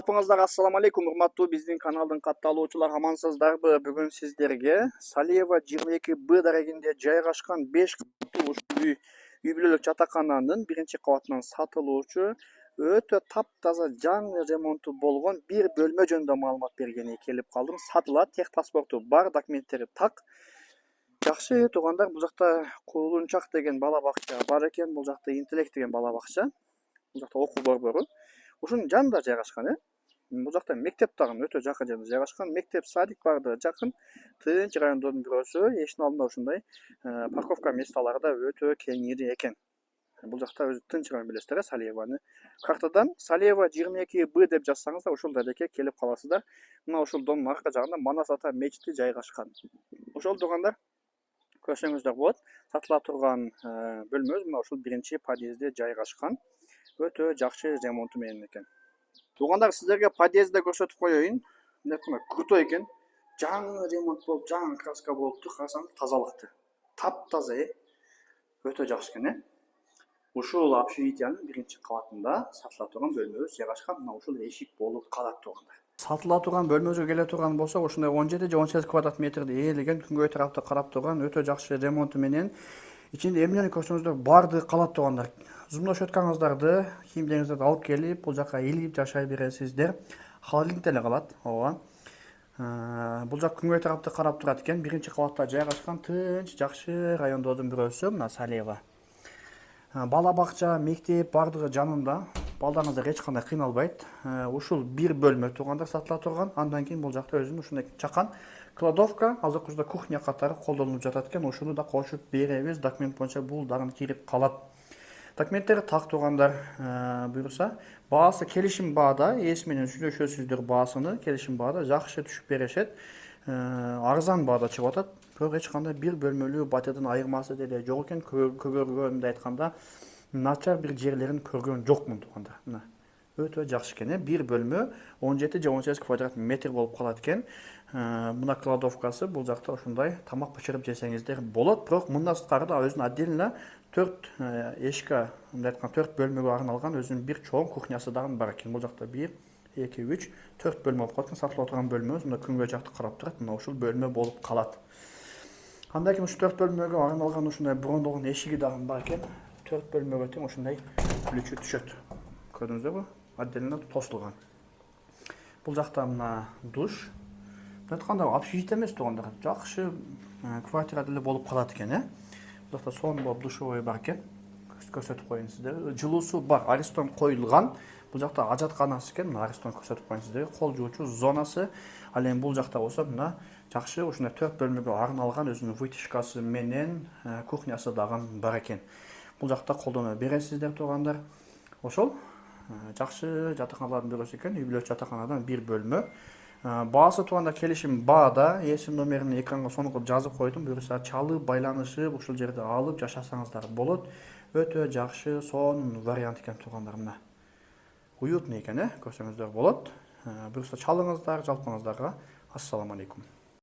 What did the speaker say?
Апаңыздар ассаламу алейкум, урматтуу биздин каналдын катталуучулар, амансыздарбы? Бүгүн сиздерге Салиева 22Б дарегинде жайгашкан 5 каттуу үй бүлөлүк жатакананын биринчи кабатынан сатылуучу өтө таптаза жаңы ремонту болгон бир бөлмө жөнүндө маалымат бергени келип калдым. Сатылат, тех паспорту бар, документтери так. Жакшы туугандар, бул жакта Куулунчак деген бала бакча бар экен, бул жакта Интеллект деген бала бакча. Бул жакта окуу борбору. Ушунун жанында жайгашкан, Бул жакта мектеп дагы өтө жакын жерде жайгашкан. Мектеп, садик бары да жакын. Тынч райондордун бирөөсү, эшиктин алдында ушундай парковка месталары да өтө кеңири экен. Бул жакта өзү тынч район билесиздер, Салиеваны. Картадан Салиева 22Б деп жазсаңыздар, ушул жерге келип каласыздар. Мына ушул дондун арка жагында Манас ата мечити жайгашкан. Ошол туугандар көрсөңүздөр болот. Сатыла турган бөлмөбүз мына ушул биринчи подъездде жайгашкан. Өтө жакшы ремонту менен экен. Туугандар, сиздерге подъездде көрсөтүп коеюн. Крутой экен. Жаңы ремонт болуп, жаңы краска болупту. Карасаңыз тазалыкты. Таптаза, өтө жакшы экен, Ушул общежитиянын биринчи кабатында сатыла турган бөлмөбүз жайгашкан. Мына ушул эшик болуп калат туугандар. Сатыла турган бөлмөбүзгө келе турган болсок, ушундай 17 же 18 квадрат метрди ээлеген, күнгөй тарапты карап турган өтө жакшы ремонту менен. Ичинде эмнени көрсөңүздөр баардыгы калат туугандар. Зумдоо щеткаңыздарды, кийимдериңиздерди алып келип, бул жака илип жашай бересиздер. Холодильник деле калат. Ооба. Бул жак күнгөй тарапты карап турат экен. Биринчи кабатта жайгашкан тынч, жакшы райондордун бирөөсү мына Салиева. Бала бакча, мектеп бардыгы жанында. Балдарыңыздар эч кандай кыйналбайт. Ушул бир бөлмө туугандар сатыла турган. Андан кийин бул жакта өзүнүн ушундай чакан кладовка, азыркы учурда кухня катары колдонулуп жатат экен. Ушуну да кошуп беребиз. Документ боюнча бул дагы кирип калат. Документтери так туугандар, буюрса. Баасы келишим баада, ээси менен сүйлөшөсүздөр баасыны. Келишим баада жакшы түшүп беришет. Арзан баада чыгып атат. Бирок эч кандай бир бөлмөлүү батирдин айырмасы деле жок экен. Көгөргөндө айтканда начар бир жерлерин көргөн жокмун туугандар. Мына өтө жакшы экен. Бир бөлмө 17 же 18 квадрат метр болуп калат экен. Мына кладовкасы бул жакта ушундай тамак бышырып жесеңиздер болот. Бирок мындан сырткары да өзүнүн отдельно 4 эшикке, мындай айтканда 4 бөлмөгө арналган өзүнүн бир чоң кухнясы дагы бар экен. Бул жакта 1, 2, 3, 4 бөлмө болуп калат. Сатылып турган бөлмөбүз мына күнгөй жакты карап турат. Мына ушул бөлмө болуп калат. Андан кийин ушул 4 бөлмөгө арналган ушундай брондолгон эшиги дагы бар экен. 4 бөлмөгө тең ушундай күлүчү түшөт. Көрдүңүздөрбү? Отдельно тосулган. Бул жакта мына душ. Айтканда общежитие эмес туугандар. Жакшы квартира деле болуп калат экен, Бул жакта сон болуп душевой бар экен. Көрсөтүп коеюн сиздерге. Жылуусу бар, аристон коюлган. Бул жакта ажатканасы экен. Мына аристон көрсөтүп коеюн сиздерге. Кол жуучу зонасы. Ал эми бул жакта болсо мына жакшы ушундай 4 бөлмөгө арналган өзүнүн вытяжкасы менен кухнясы дагы бар экен. Бул жакта колдоно бересиздер туугандар. Ошол жакшы жатаканалардын бирөөсү экен. Үй бүлөлүк жатаканадан бир бөлмө. Баасы туугандар келишим баада, ээси номерин экранга сонун кылып жазып койдум. Буюрса чалып, байланышып, ушул жерде алып жашасаңыздар болот. Өтө жакшы сонун вариант экен туугандар. Мына уютный экен, көрсөңүздөр болот. Буюрса чалыңыздар, жалпыңыздарга. Ассаламу алейкум.